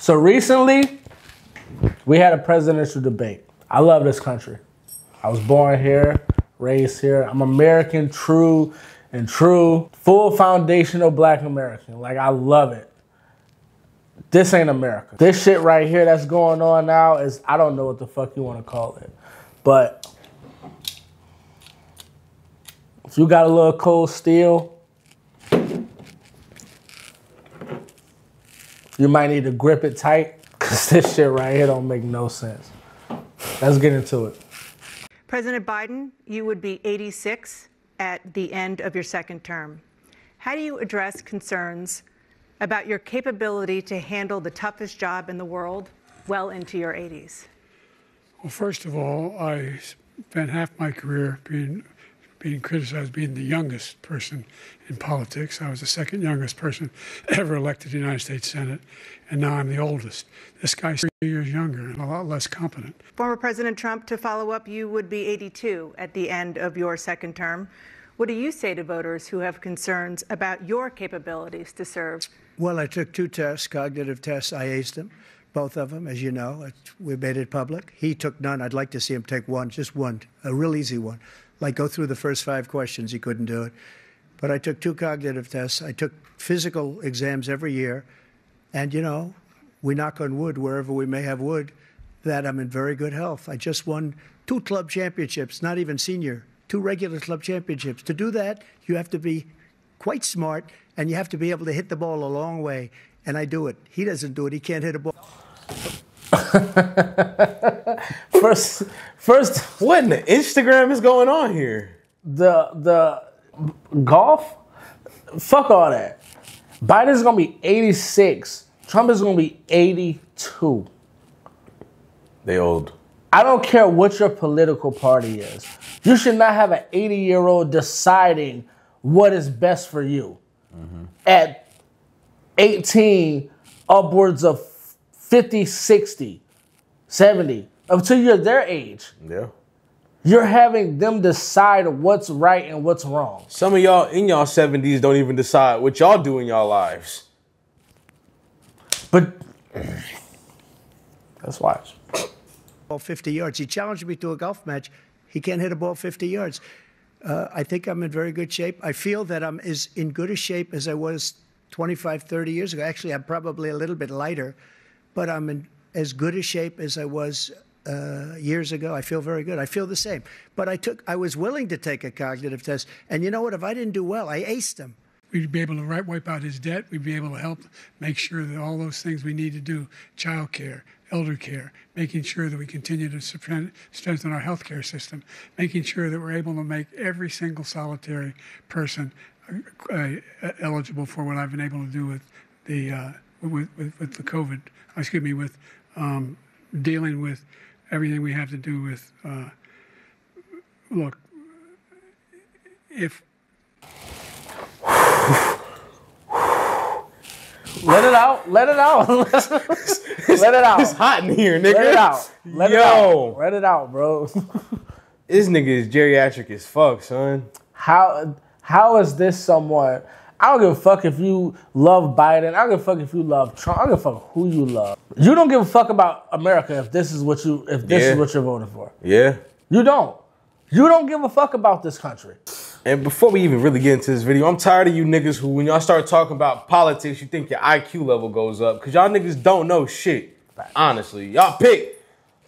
So recently, we had a presidential debate. I love this country. I was born here, raised here. I'm American, true, full foundational black American. Like, I love it. This ain't America. This shit right here that's going on now is, I don't know what the fuck you want to call it. But if you got a little cold steel, you might need to grip it tight, because this shit right here don't make no sense. Let's get into it. President Biden, you would be 86 at the end of your second term. How do you address concerns about your capability to handle the toughest job in the world well into your 80s? Well, first of all, I spent half my career being criticized being the youngest person in politics. I was the second youngest person ever elected to the United States Senate, and now I'm the oldest. This guy's 3 years younger and a lot less competent. Former President Trump, to follow up, you would be 82 at the end of your second term. What do you say to voters who have concerns about your capabilities to serve? Well, I took 2 tests, cognitive tests. I aced them, both of them, as you know. We made it public. He took none. I'd like to see him take one, just one, a real easy one. Like go through the first 5 questions. He couldn't do it. But I took 2 cognitive tests. I took physical exams every year. And, you know, we knock on wood wherever we may have wood, that I'm in very good health. I just won 2 club championships, not even senior, 2 regular club championships. To do that, you have to be quite smart, and you have to be able to hit the ball a long way. And I do it. He doesn't do it. He can't hit a ball. First, what in the Instagram is going on here? The golf, fuck all that. Biden's gonna be 86. Trump is gonna be 82. They old. I don't care what your political party is. You should not have an 80-year-old deciding what is best for you. Mm-hmm. At 18, upwards of 50, 60, 70, until you're their age. Yeah. You're having them decide what's right and what's wrong. Some of y'all in y'all 70s don't even decide what y'all do in y'all lives. But let's watch. 50 yards. He challenged me to a golf match. He can't hit a ball 50 yards. I think I'm in very good shape. I feel that I'm as in good a shape as I was 25, 30 years ago. Actually, I'm probably a little bit lighter, but I'm in as good a shape as I was years ago. I feel very good. I feel the same. But I was willing to take a cognitive test. And you know what? If I didn't do well, I aced them. We'd be able to wipe out his debt. We'd be able to help make sure that all those things we need to do, child care, elder care, making sure that we continue to strengthen our health care system, making sure that we're able to make every single solitary person eligible for what I've been able to do with the with the COVID, with dealing with everything we have to do with, look, if... Let it out. Let it out. Let it out. It's hot in here, nigga. Let it out. Let it out. Let it out, bro. This nigga is geriatric as fuck, son. How is this someone? I don't give a fuck if you love Biden. I don't give a fuck if you love Trump. I don't give a fuck who you love. You don't give a fuck about America if this is what you're voting for. Yeah. You don't. You don't give a fuck about this country. And before we even really get into this video, I'm tired of you niggas who, when y'all start talking about politics, you think your IQ level goes up. Because y'all niggas don't know shit. Honestly. Y'all picked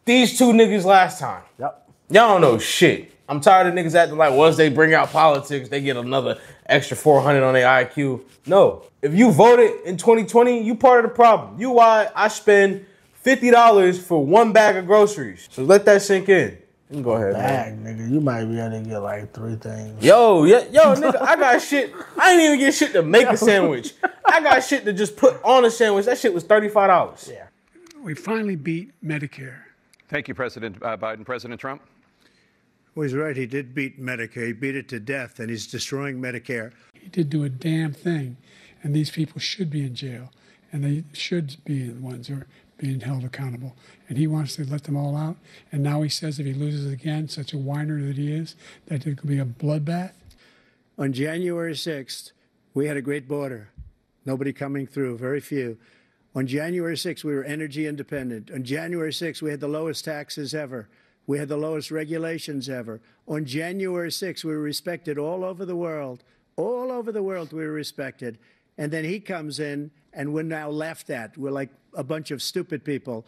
these 2 niggas last time. Yep. Y'all don't know shit. I'm tired of niggas acting like once they bring out politics, they get another extra 400 on their IQ. No. If you voted in 2020, you part of the problem. You why I spend $50 for 1 bag of groceries. So let that sink in. You can go ahead, man. Nigga, you might be able to get like 3 things. Yo, nigga, I got shit. I ain't even get shit to make a sandwich. I got shit to just put on a sandwich. That shit was $35. Yeah. We finally beat Medicare. Thank you, President Biden. President Trump? Well, he's right. He did beat Medicare. He beat it to death, and he's destroying Medicare. He did do a damn thing, and these people should be in jail, and they should be the ones who are being held accountable. And he wants to let them all out, and now he says if he loses again, such a whiner that he is, that it could be a bloodbath. On January 6th, we had a great border. Nobody coming through, very few. On January 6th, we were energy independent. On January 6th, we had the lowest taxes ever. We had the lowest regulations ever. On January 6th, we were respected all over the world. All over the world, we were respected. And then he comes in, and we're now laughed at. We're like a bunch of stupid people.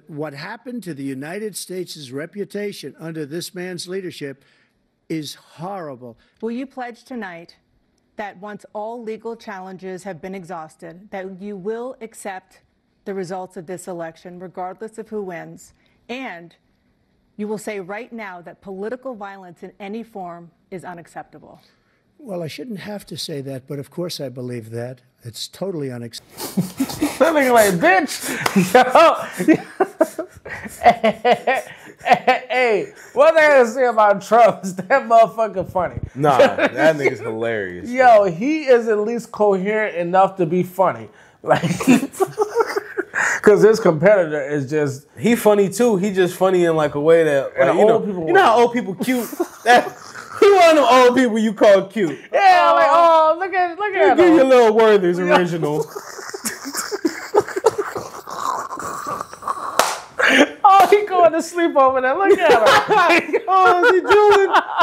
What happened to the United States' reputation under this man's leadership is horrible. Will you pledge tonight that once all legal challenges have been exhausted, that you will accept the results of this election, regardless of who wins, and you will say right now that political violence in any form is unacceptable? Well, I shouldn't have to say that, but of course I believe that. It's totally unacceptable. That nigga like, bitch. Yo. Hey, what they gotta say about Trump is that motherfucker funny. Nah, that nigga's hilarious. Yo, he is at least coherent enough to be funny. Like, because his competitor is just... He funny too. He just funny in like a way that, like, you know how old people cute? He one of them old people you call cute. Yeah, like, oh, look at Give him. your little Werther's original. Oh, he going to sleep over there. Look at him. Oh,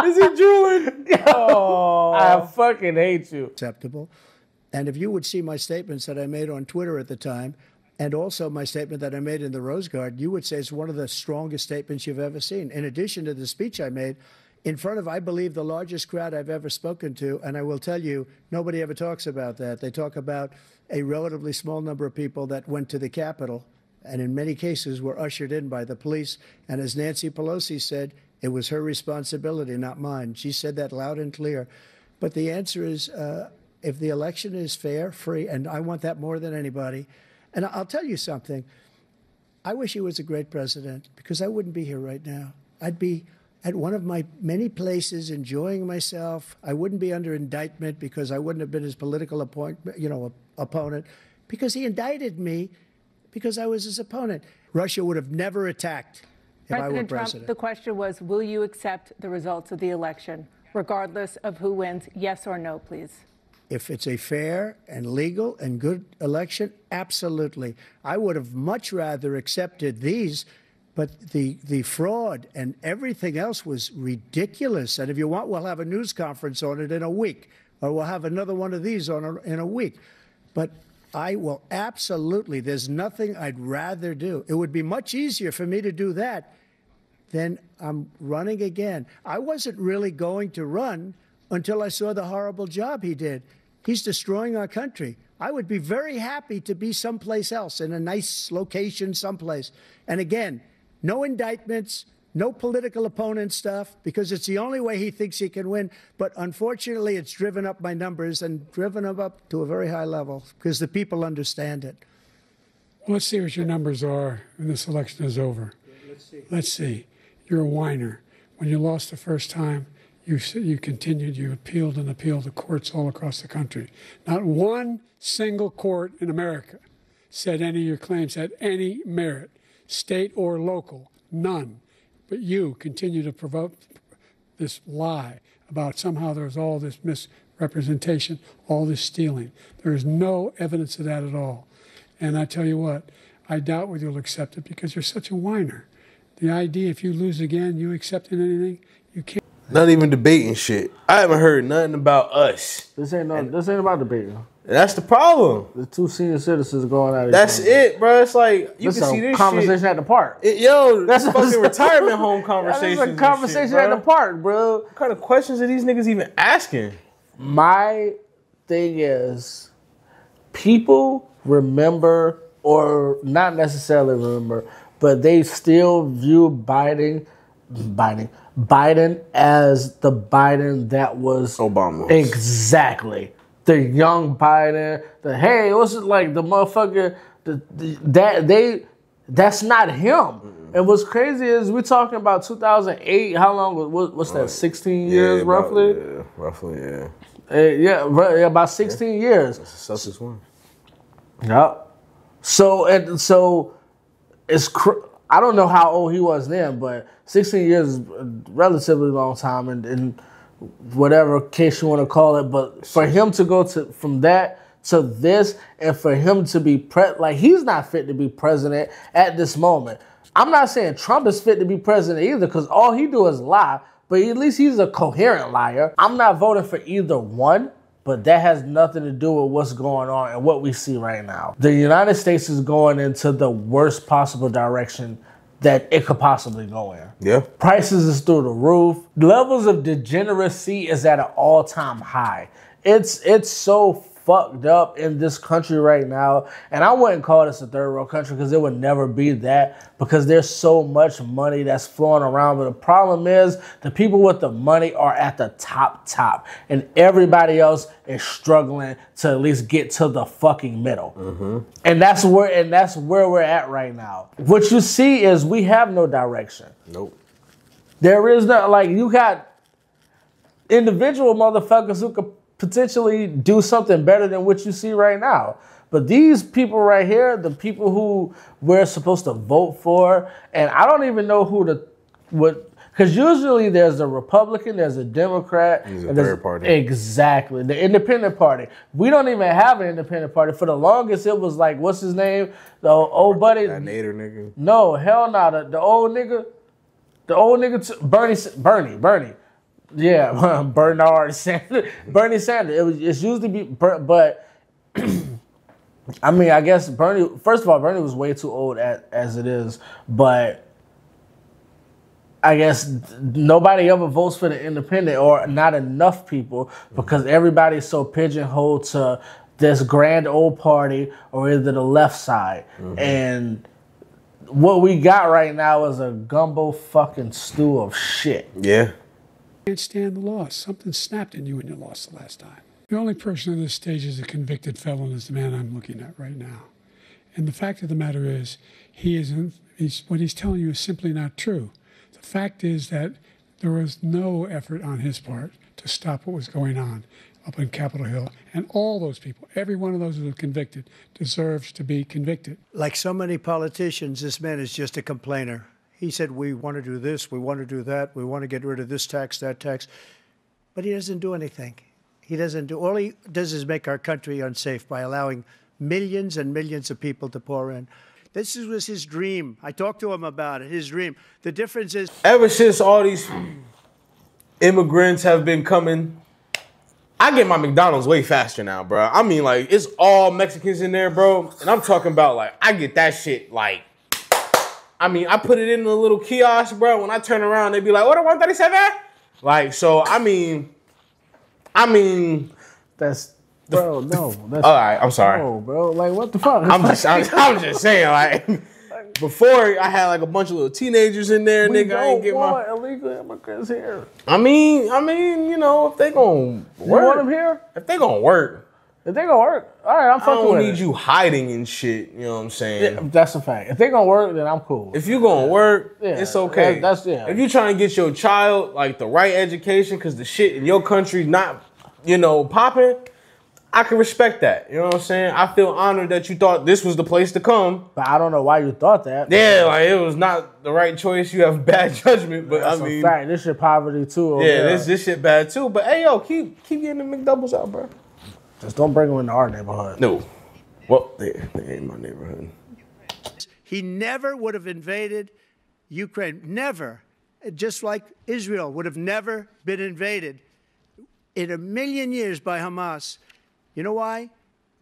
is he drooling? Oh, I fucking hate you. Acceptable. And if you would see my statements that I made on Twitter at the time, and also my statement that I made in the Rose Garden, you would say it's one of the strongest statements you've ever seen. In addition to the speech I made in front of, I believe, the largest crowd I've ever spoken to, and I will tell you, nobody ever talks about that. They talk about a relatively small number of people that went to the Capitol, and in many cases were ushered in by the police. And as Nancy Pelosi said, it was her responsibility, not mine. She said that loud and clear. But the answer is, if the election is fair, free, and I want that more than anybody. And I'll tell you something. I wish he was a great president, because I wouldn't be here right now. I'd be at one of my many places enjoying myself. I wouldn't be under indictment because I wouldn't have been his political opponent, because he indicted me because I was his opponent. Russia would have never attacked if I were President president. Trump, the question was, will you accept the results of the election, regardless of who wins? Yes or no, please. If it's a fair and legal and good election, absolutely. I would have much rather accepted these, but the fraud and everything else was ridiculous. And if you want, we'll have a news conference on it in a week, or we'll have another one of these in a week. But I will absolutely, there's nothing I'd rather do. It would be much easier for me to do that than I'm running again. I wasn't really going to run until I saw the horrible job he did. He's destroying our country. I would be very happy to be someplace else, in a nice location someplace. And again, no indictments, no political opponent stuff, because it's the only way he thinks he can win. But unfortunately, it's driven up my numbers and driven them up to a very high level because the people understand it. Well, let's see what your numbers are when this election is over. Let's see. You're a whiner. When you lost the first time, you continued, you appealed and appealed to courts all across the country. Not one single court in America said any of your claims had any merit, state or local, none. But you continue to provoke this lie about somehow there's all this misrepresentation, all this stealing. There is no evidence of that at all. And I tell you what, I doubt whether you'll accept it because you're such a whiner. The idea, if you lose again, you accepting anything, you can't. Not even debating shit. I haven't heard nothing about us. This ain't about debating. That's the problem. The two senior citizens going at it. That's it, bro. It's like you can see this conversation shit. At the park. That's fucking retirement home conversations. That's a conversation at the park, bro. What kind of questions are these niggas even asking? My thing is, people remember, or not necessarily remember, but they still view Biden as the Biden that was Obama. Exactly. The young Biden, hey, it was like the motherfucker, that's not him. Mm-hmm. And what's crazy is we're talking about 2008, how long, what's that, 16 years roughly? Yeah, roughly. About 16 years. That's the Celsius one. Yep. So it's, I don't know how old he was then, but 16 years is a relatively long time, and whatever case you want to call it. But for him to go from that to this and for him to be like he's not fit to be president at this moment. I'm not saying Trump is fit to be president either, because all he do is lie, but at least he's a coherent liar. I'm not voting for either one, but that has nothing to do with what's going on and what we see right now. The United States is going into the worst possible direction that it could possibly go in. Yeah. Prices is through the roof. Levels of degeneracy is at an all-time high. It's so fucked up in this country right now. And I wouldn't call this a third world country, because it would never be that, because there's so much money that's flowing around. But the problem is the people with the money are at the top, and everybody else is struggling to at least get to the fucking middle. Mm-hmm. And that's where we're at right now. What you see is we have no direction. Nope. There is no, like, you got individual motherfuckers who could potentially do something better than what you see right now. But these people right here, the people who we're supposed to vote for, and I don't even know because usually there's a Republican, there's a Democrat, there's and a third party. Exactly, the independent party. We don't even have an independent party. For the longest, it was like, what's his name? The old buddy. That Nader nigga. No, hell no. The old nigga. Bernie. Yeah, Bernard Sanders, Bernie Sanders. It's usually but I mean, I guess Bernie. First of all, Bernie was way too old as it is, but I guess nobody ever votes for the independent, or not enough people, because everybody's so pigeonholed to this grand old party or either the left side. Mm-hmm. And what we got right now is a gumbo fucking stew of shit. Yeah. Can't stand the loss. Something snapped in you when you lost the last time. The only person on this stage is a convicted felon is the man I'm looking at right now. And the fact of the matter is, what he's telling you is simply not true. The fact is that there was no effort on his part to stop what was going on up in Capitol Hill. And all those people, every one of those who were convicted, deserves to be convicted. Like so many politicians, this man is just a complainer. He said, we want to do this, we want to do that, we want to get rid of this tax, that tax. But he doesn't do anything. All he does is make our country unsafe by allowing millions and millions of people to pour in. This was his dream. I talked to him about it, his dream. The difference is, ever since all these immigrants have been coming, I get my McDonald's way faster now, bro. I mean, like, it's all Mexicans in there, bro. And I'm talking about, like, I get that shit, like, I mean, I put it in a little kiosk, bro. When I turn around, they be like, order 137? Like, so, I mean, that's, bro, no. That's, all right, I'm sorry. No, bro, like, what the fuck? I'm just saying, like, before I had like a bunch of little teenagers in there, nigga. I ain't get my illegal immigrants here. I mean, you know, if they gonna work, you want them here? If they gonna work, all right, I'm fucking with it. I don't need you hiding and shit. You know what I'm saying? Yeah, that's a fact. If they gonna work, then I'm cool. If you gonna work, it's okay. That's yeah. If you trying to get your child like the right education, because the shit in your country not, you know, popping, I can respect that. You know what I'm saying? I feel honored that you thought this was the place to come. But I don't know why you thought that. Yeah, like it was not the right choice. You have bad judgment. But that's I mean, a fact. This shit poverty too. Yeah, this shit bad too. But hey, yo, keep getting the McDoubles out, bro. Just don't bring them into our neighborhood. No. Well, they ain't my neighborhood. He never would have invaded Ukraine. Never. Just like Israel would have never been invaded in a million years by Hamas. You know why?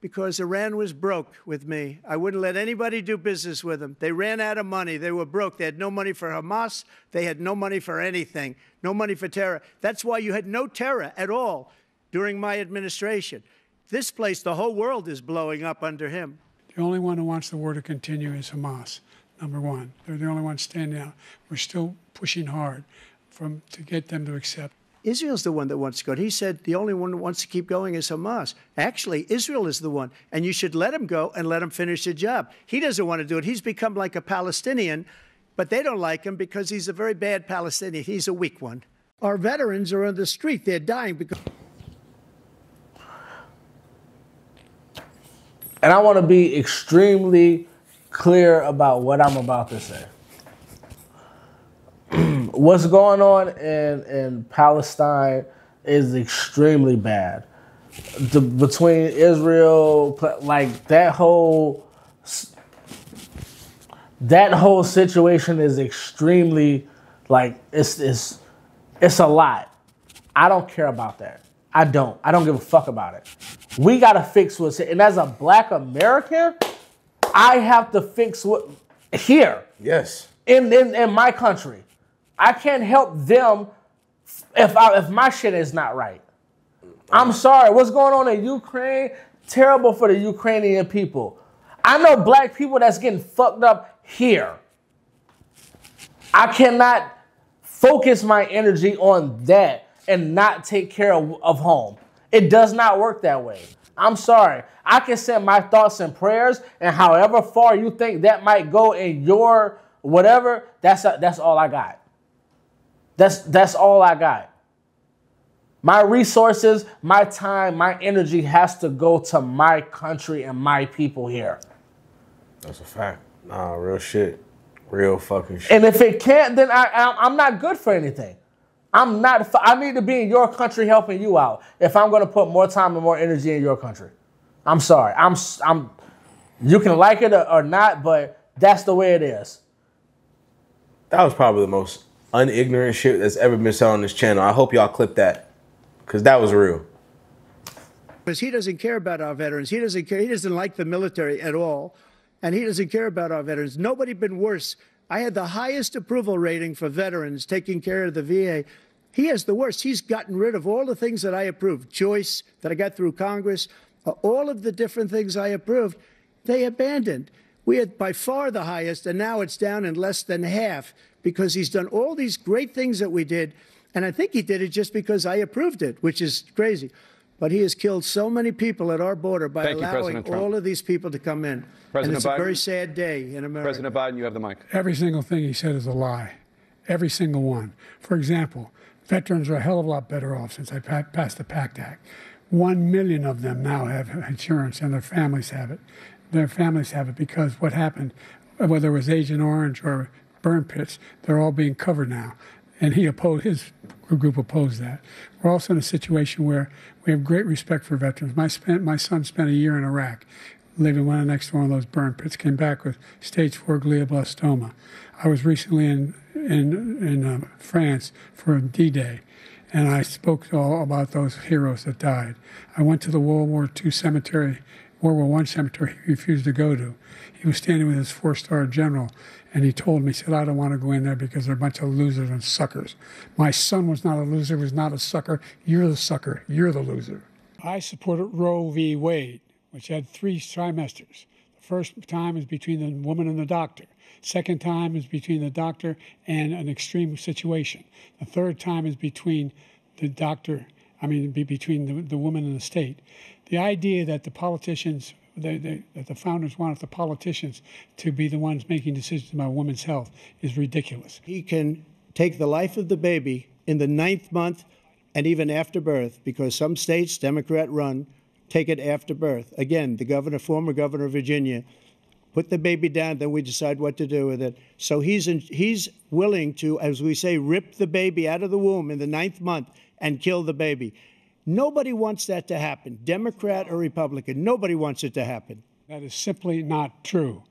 Because Iran was broke with me. I wouldn't let anybody do business with them. They ran out of money. They were broke. They had no money for Hamas. They had no money for anything. No money for terror. That's why you had no terror at all during my administration. This place, the whole world is blowing up under him. The only one who wants the war to continue is Hamas, number one. They're the only ones standing out. We're still pushing hard to get them to accept. Israel's the one that wants to go. He said the only one that wants to keep going is Hamas. Actually, Israel is the one, and you should let him go and let him finish the job. He doesn't want to do it. He's become like a Palestinian, but they don't like him because he's a very bad Palestinian. He's a weak one. Our veterans are on the street. They're dying because... And I want to be extremely clear about what I'm about to say. What's going on in Palestine is extremely bad. between Israel, like that whole situation is extremely, like, it's a lot. I don't care about that. I don't give a fuck about it. We gotta fix what's here. And as a black American, I have to fix what here. Yes. In my country. I can't help them if my shit is not right. I'm sorry. What's going on in Ukraine? Terrible for the Ukrainian people. I know black people that's getting fucked up here. I cannot focus my energy on that and not take care of home. It does not work that way. I'm sorry. I can send my thoughts and prayers, and however far you think that might go in your whatever, that's all I got. That's all I got. My resources, my time, my energy has to go to my country and my people here. That's a fact. Nah, real shit. Real fucking shit. And if it can't, then I'm not good for anything. I need to be in your country helping you out if I'm going to put more time and more energy in your country. I'm sorry. You can like it or not, but that's the way it is. That was probably the most unignorant shit that's ever been said on this channel. I hope y'all clip that, because that was real. Because he doesn't care about our veterans. He doesn't care. He doesn't like the military at all, and he doesn't care about our veterans. Nobody been worse. I had the highest approval rating for veterans taking care of the VA. He has the worst. He's gotten rid of all the things that I approved. Choice that I got through Congress, all of the different things I approved, they abandoned. We had by far the highest, and now it's down in less than half because he's done all these great things that we did. And I think he did it just because I approved it, which is crazy. But he has killed so many people at our border by allowing all of these people to come in. And it's a very sad day in America. President Biden, you have the mic. Every single thing he said is a lie. Every single one. For example, veterans are a hell of a lot better off since I passed the PACT Act. 1 million of them now have insurance, and their families have it. Their families have it because what happened, whether it was Agent Orange or burn pits, they're all being covered now. And his group opposed that. We're also in a situation where we have great respect for veterans. My son spent a year in Iraq, living next to one of those burn pits, came back with stage 4 glioblastoma. I was recently in France for D-Day, and I spoke all about those heroes that died. I went to the World War I cemetery he refused to go to. He was standing with his 4-star general, and he told me, he said, I don't want to go in there because they're a bunch of losers and suckers. My son was not a loser, was not a sucker. You're the sucker. You're the loser. I supported Roe v. Wade, which had 3 trimesters. The first time is between the woman and the doctor. Second time is between the doctor and an extreme situation. The third time is between the doctor, between the woman and the state. The idea that the politicians, that the founders wanted the politicians to be the ones making decisions about women's health is ridiculous. He can take the life of the baby in the 9th month and even after birth, because some states, Democrat run, take it after birth. Again, the former governor of Virginia, put the baby down, then we decide what to do with it. So he's willing to, as we say, rip the baby out of the womb in the 9th month and kill the baby. Nobody wants that to happen, Democrat or Republican. Nobody wants it to happen. That is simply not true.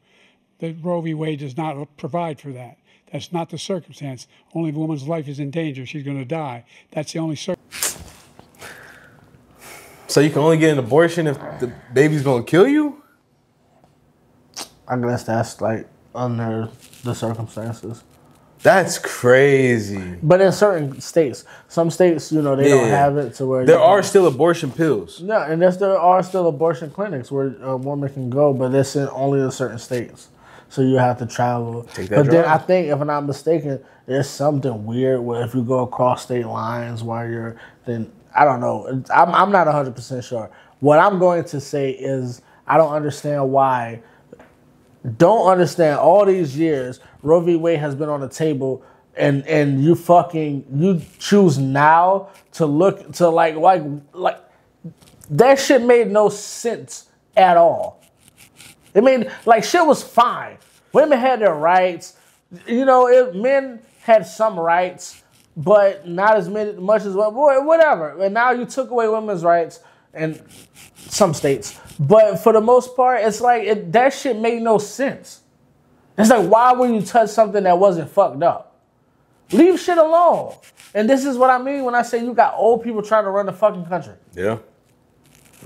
The Roe v. Wade does not provide for that. That's not the circumstance. Only if a woman's life is in danger, she's going to die. That's the only circumstance. So you can only get an abortion if the baby's going to kill you? I guess that's like under the circumstances. That's crazy. But in certain states, some states, they don't have it to where there are still abortion pills. Yeah, and there are still abortion clinics where a woman can go, but it's only in certain states. So you have to travel. Then I think, if I'm not mistaken, there's something weird where if you go across state lines then I don't know. I'm not 100% sure. What I'm going to say is I don't understand all these years Roe v. Wade has been on the table and you choose now to look to like that shit made no sense at all. It made shit was fine. Women had their rights. Men had some rights, but not as much as whatever. And now you took away women's rights in some states. But for the most part, it's like that shit made no sense. It's like, why would you touch something that wasn't fucked up? Leave shit alone. And this is what I mean when I say you got old people trying to run the fucking country. Yeah.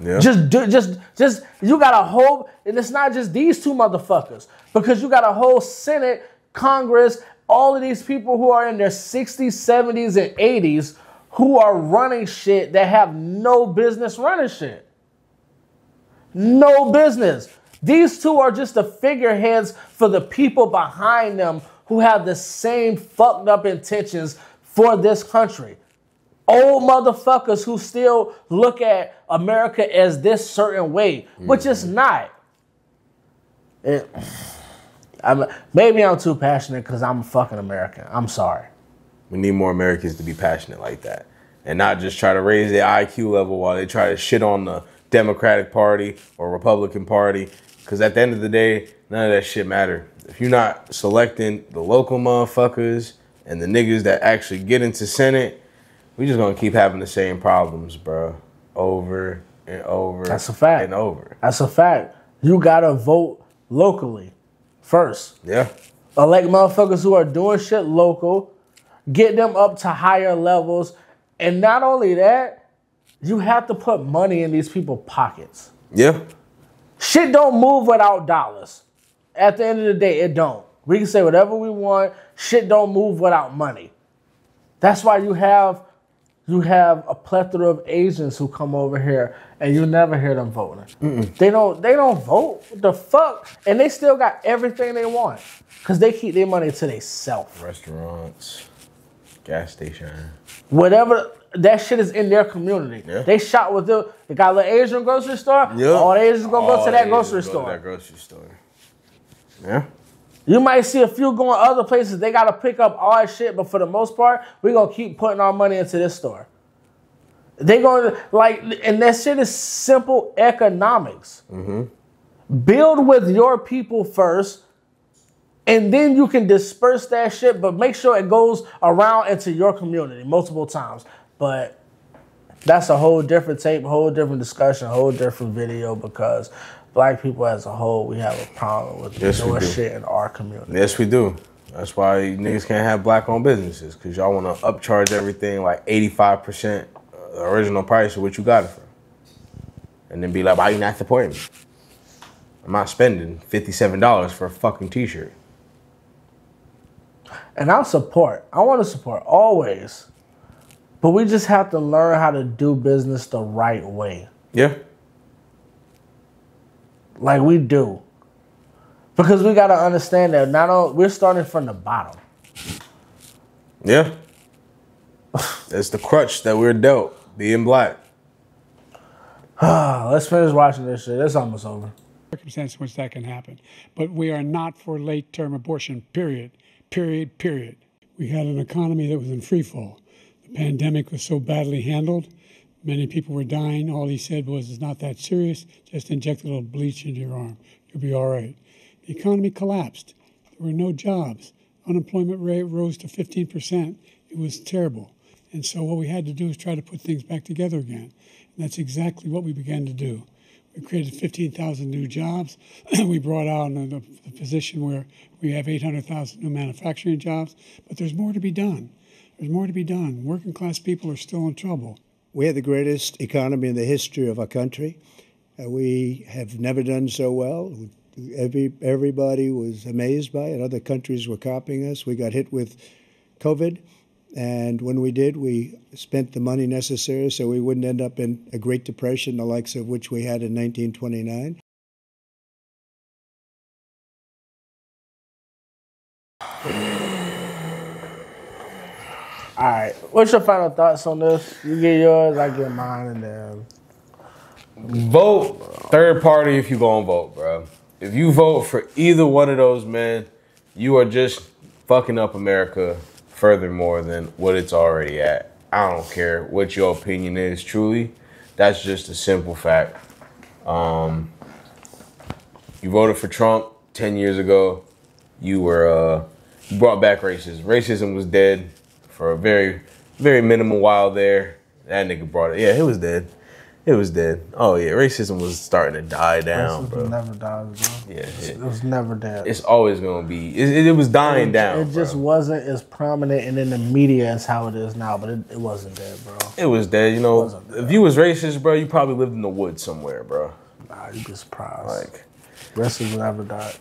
Yeah. Just you got a whole, and it's not just these two motherfuckers, because you got a whole Senate, Congress, all of these people who are in their 60s, 70s, and 80s who are running shit that have no business running shit. No business. These two are just the figureheads for the people behind them who have the same fucked up intentions for this country. Old motherfuckers who still look at America as this certain way, which it's not. Maybe I'm too passionate because I'm a fucking American. I'm sorry. We need more Americans to be passionate like that and not just try to raise their IQ level while they try to shit on the Democratic Party or Republican Party. Because at the end of the day, none of that shit matter. If you're not selecting the local motherfuckers and the niggas that actually get into Senate, we just gonna keep having the same problems, bro. Over and over. That's a fact. And over. That's a fact. You gotta vote locally first. Yeah. Elect motherfuckers who are doing shit local, get them up to higher levels, and not only that, you have to put money in these people's pockets. Yeah. Shit don't move without dollars. At the end of the day, it don't. We can say whatever we want. Shit don't move without money. That's why you have a plethora of Asians who come over here and you never hear them voting. They don't vote. What the fuck? And they still got everything they want because they keep their money to themselves. Restaurants, gas station. Whatever, that shit is in their community. Yeah. They shop with them. They got a little Asian grocery store. Yep. All the Asians gonna go to that grocery store. Yeah. You might see a few going other places. They got to pick up all that shit, but for the most part, we're going to keep putting our money into this store. They going to, and that shit is simple economics. Build with your people first, and then you can disperse that shit, but make sure it goes around into your community multiple times. But that's a whole different tape, a whole different discussion, a whole different video, because Black people as a whole, we have a problem with doing shit in our community. Yes, we do. That's why niggas can't have Black-owned businesses, because y'all want to upcharge everything like 85% the original price of what you got it for. And then be like, why you not supporting me? I'm not spending $57 for a fucking t-shirt. And I want to support always. But we just have to learn how to do business the right way. Yeah. Like we do. Because we got to understand that we're starting from the bottom. Yeah. That's the crutch that we're dealt, being Black. Let's finish watching this shit. It's almost over. Circumstance in which that can happen. But we are not for late-term abortion, period. Period, period. We had an economy that was in free fall. The pandemic was so badly handled. Many people were dying. All he said was, it's not that serious. Just inject a little bleach into your arm. You'll be all right. The economy collapsed. There were no jobs. Unemployment rate rose to 15%. It was terrible. And so what we had to do is try to put things back together again. And that's exactly what we began to do. We created 15,000 new jobs. We brought out the position where we have 800,000 new manufacturing jobs. But there's more to be done. There's more to be done. Working class people are still in trouble. We had the greatest economy in the history of our country. We have never done so well. Everybody was amazed by it. Other countries were copying us. We got hit with COVID. And when we did, we spent the money necessary so we wouldn't end up in a Great Depression, the likes of which we had in 1929. All right. What's your final thoughts on this? You get yours, I get mine, and then... Vote third party if you gonna vote, bro. If you vote for either one of those men, you are just fucking up America furthermore than what it's already at. I don't care what your opinion is, truly. That's just a simple fact. You voted for Trump 10 years ago. You brought back racism. Racism was dead for a very, very minimal while there. That nigga brought it. Yeah, it was dead. It was dead. Oh yeah, racism was starting to die down, bro. Racism never dies, bro. Yeah, It was never dead. it's always gonna be. It was dying down. It just wasn't as prominent and in the media as how it is now, but it wasn't dead, bro. It was dead. You know, if you was racist, bro, you probably lived in the woods somewhere, bro. Nah, you'd be surprised. Like, Racism never died.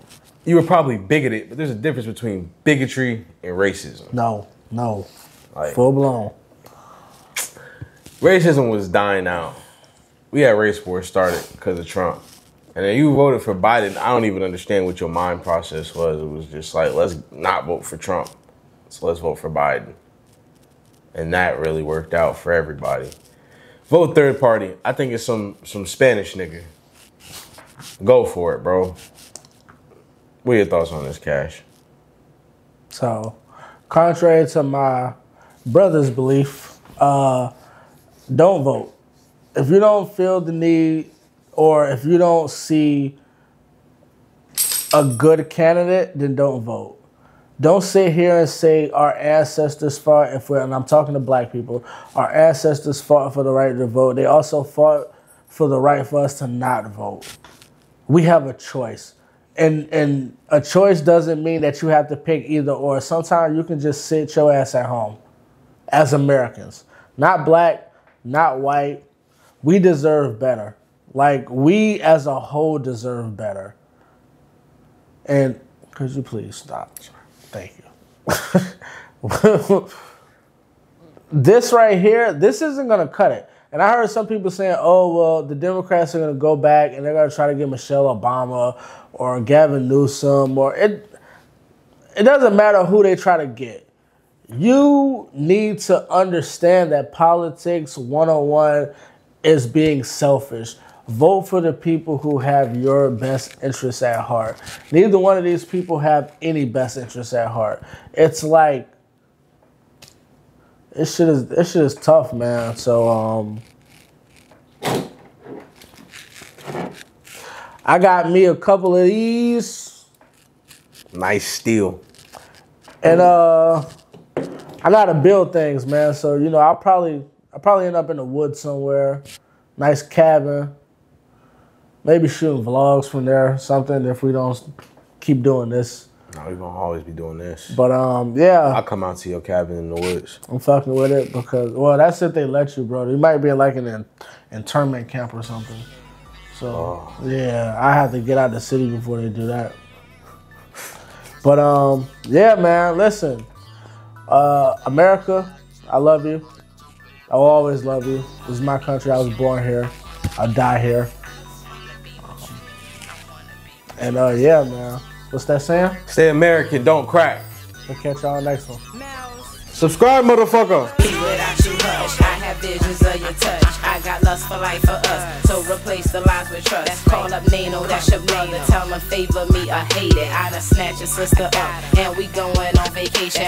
you were probably bigoted, but there's a difference between bigotry and racism. No. Like, Full blown. racism was dying out. We had race wars started because of Trump. And then you voted for Biden. I don't even understand what your mind process was. It was just like, let's not vote for Trump. So let's vote for Biden. And that really worked out for everybody. Vote third party. I think it's some Spanish nigga. Go for it, bro. What are your thoughts on this, Cash? So, contrary to my brother's belief, don't vote. If you don't feel the need or if you don't see a good candidate, then don't vote. Don't sit here and say our ancestors fought, and I'm talking to black people, our ancestors fought for the right to vote. They also fought for the right for us to not vote. We have a choice. And a choice doesn't mean that you have to pick either or. Sometimes you can just sit your ass at home as Americans. Not black, not white. We deserve better. Like, we as a whole deserve better. And could you please stop? Thank you. This right here, this isn't going to cut it. And I heard some people saying, oh, well, the Democrats are going to go back and they're going to try to get Michelle Obama or Gavin Newsom. Or it doesn't matter who they try to get. You need to understand that politics 101 is being selfish. Vote for the people who have your best interests at heart. Neither one of these people have any best interests at heart. It's like, this shit is tough, man. So, I got me a couple of these. Nice steal. And I gotta build things, man. So, you know, I'll probably end up in the woods somewhere. Nice cabin. Maybe shooting vlogs from there, something, if we don't keep doing this. No, we're gonna always be doing this. But yeah. I'll come out to your cabin in the woods. I'm fucking with it because, well, that's if they let you, bro. You might be in like an internment camp or something. So yeah, I have to get out of the city before they do that. But yeah, man, listen. America, I love you. I will always love you. This is my country. I was born here. I'll die here. And yeah, man. What's that saying? Stay American, don't crack. We'll catch y'all next one. Subscribe, motherfucker. Without you, hush. I have visions of your touch. I got lust for life for us. So replace the lies with trust. Call up Nino, that's your brother. Tell him favor me or hate it. I done snatch your sister up. And we going on vacation.